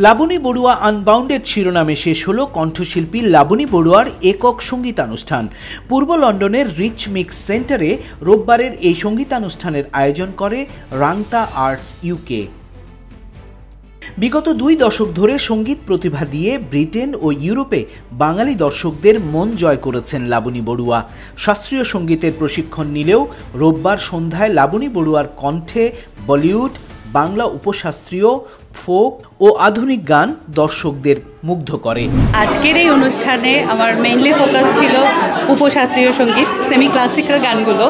Laboni Barua unbounded শিরোনামে শেষ হলো কণ্ঠশিল্পী লাবণী বড়ুয়ার একক সঙ্গীতানুষ্ঠান। পূর্ব লন্ডনের রিচ মিক্স সেন্টারে রোববারের এই সঙ্গীতানুষ্ঠানের আয়োজন করে রাংতা আর্টস ইউকে। বিগত 2 দশক ধরে সঙ্গীত প্রতিভা দিয়ে ব্রিটেন ও ইউরোপে বাঙালি দর্শকদের মন জয় করেছেন লাবণী বড়ুয়া। শাস্ত্রীয় সঙ্গীতের প্রশিক্ষণ নিলেও রোববার সন্ধ্যায় লাবণী বড়ুয়ার কণ্ঠে বলিউড, বাংলা উপশাস্ত্রীয়, ফোক ও আধুনিক গান দর্শকদের মুগ্ধ করে। আজকের এই অনুষ্ঠানে আমার মেইনলি ফোকাস ছিল উপশাস্ত্রীয় সঙ্গীত, সেমি ক্লাসিক্যাল গানগুলো।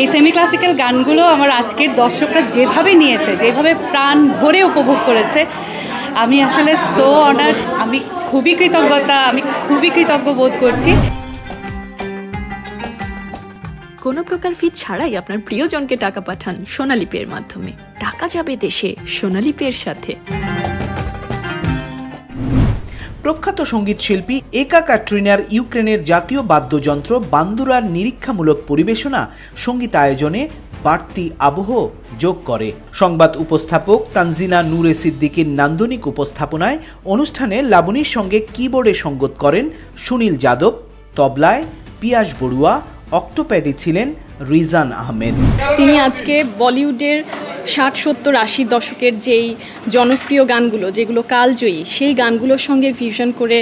এই সেমি ক্লাসিক্যাল গানগুলো আমার আজকের দর্শকরা যেভাবে নিয়েছে, যেভাবে প্রাণ ভরে উপভোগ করেছে, আমি আসলে সো অনার্স, আমি খুবই কৃতজ্ঞ বোধ করছি। কোনো প্রকার ফি ছাড়াই আপনার প্রিয়জনকে টাকা পাঠান সোনালী পের মাধ্যমে। টাকা যাবে দেশে সোনালী পের সাথে। প্রখ্যাত সঙ্গীত শিল্পী একা ক্যাটরিনার ইউক্রেনের জাতীয় বাদ্যযন্ত্র বান্দুরার নিরীক্ষামূলক পরিবেশনা সঙ্গীত আয়োজনে বাড়তি আবহ যোগ করে। সংবাদ উপস্থাপক তানজিনা নূরে সিদ্দিকীর নান্দনিক উপস্থাপনায় অনুষ্ঠানে লাবণীর সঙ্গে কিবোর্ডে সঙ্গত করেন সুনীল যাদব, তবলায় পিয়াস বড়ুয়া, অক্টোপ্যাডে ছিলেন রিজান আহমেদ। তিনি আজকে বলিউডের 60, 70, 80 দশকের যেই জনপ্রিয় গানগুলো, যেগুলো কালজয়ী, সেই গানগুলোর সঙ্গে ফিউশন করে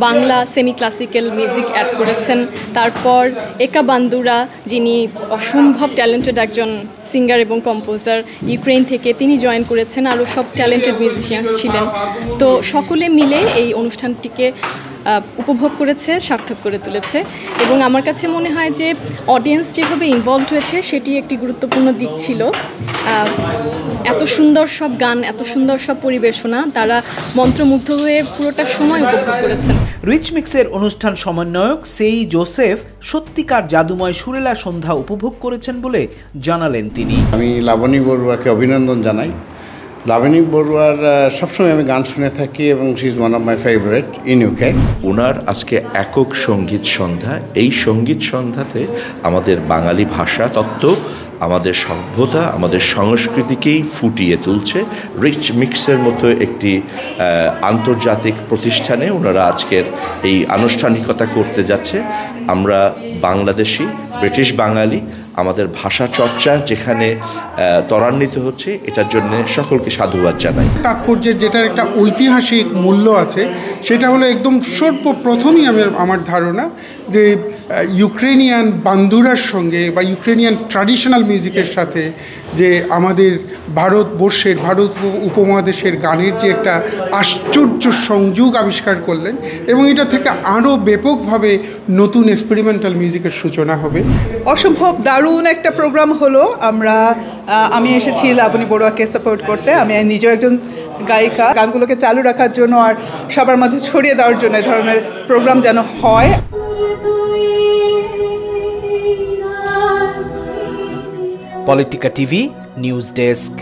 Bangla semi classical music add করেছেন। তারপর একা বান্দুরা, যিনি অসম্ভব ট্যালেন্টেড একজন সিঙ্গার এবং কম্পোজার, ইউক্রেন থেকে তিনি জয়েন করেছেন। আরও সব ট্যালেন্টেড মিউজিশিয়ানস ছিলেন। তো সকলে মিলে এই অনুষ্ঠানটিকে উপভোগ করেছে, সার্থক করে তুলেছে। এবং আমার কাছে মনে হয় যে অডিয়েন্স যেভাবে ইনভলভড হয়েছে সেটি একটি গুরুত্বপূর্ণ দিক ছিল। এত সুন্দর সব গান, এত সুন্দর সব পরিবেশনা, তারা মন্ত্রমুগ্ধ হয়ে পুরোটা সময় উপভোগ করেছেন। রিচ মিক্সের অনুষ্ঠান সমন্বয়ক সেই জোসেফ সত্যিকার জাদুময় সুরেলা সন্ধ্যা উপভোগ করেছেন বলে জানালেন তিনি। আমি লাবণী বড়ুয়াকে অভিনন্দন জানাই। লাবণী বড়ুয়ার সবসময় আমি গান শুনে থাকি এবং she is one of my favourite in UK. ওনার আজকে একক সঙ্গীত সন্ধ্যা। এই সঙ্গীত সন্ধ্যাতে আমাদের বাঙালি ভাষা তত্ত্ব, আমাদের সভ্যতা, আমাদের সংস্কৃতিকেই ফুটিয়ে তুলছে। রিচ মিক্সের মতো একটি আন্তর্জাতিক প্রতিষ্ঠানে ওনারা আজকের এই আনুষ্ঠানিকতা করতে যাচ্ছে। আমরা বাংলাদেশি, ব্রিটিশ বাঙালি, আমাদের ভাষা চর্চা যেখানে ত্বরান্বিত হচ্ছে, এটার জন্য সকলকে সাধুবাদ জানাই। তাৎপর্যের যেটার একটা ঐতিহাসিক মূল্য আছে, সেটা হলো একদম সর্বপ্রথমই আমার ধারণা যে ইউক্রেনিয়ান বান্দুরার সঙ্গে বা ইউক্রেনিয়ান ট্র্যাডিশনাল মিউজিকের সাথে যে আমাদের ভারত উপমহাদেশের গানের যে একটা আশ্চর্য সংযোগ আবিষ্কার করলেন, এবং এটা থেকে আরও ব্যাপকভাবে নতুন এক্সপেরিমেন্টাল মিউজিকের সূচনা হবে। অসম্ভব দারুণ একটা প্রোগ্রাম হলো। আমি এসেছি লাবণী বড়ুয়াকে সাপোর্ট করতে। আমি নিজেও একজন গায়িকা। গানগুলোকে চালু রাখার জন্য আর সবার মধ্যে ছড়িয়ে দেওয়ার জন্য এই ধরনের প্রোগ্রাম যেন হয়। Politika TV news desk.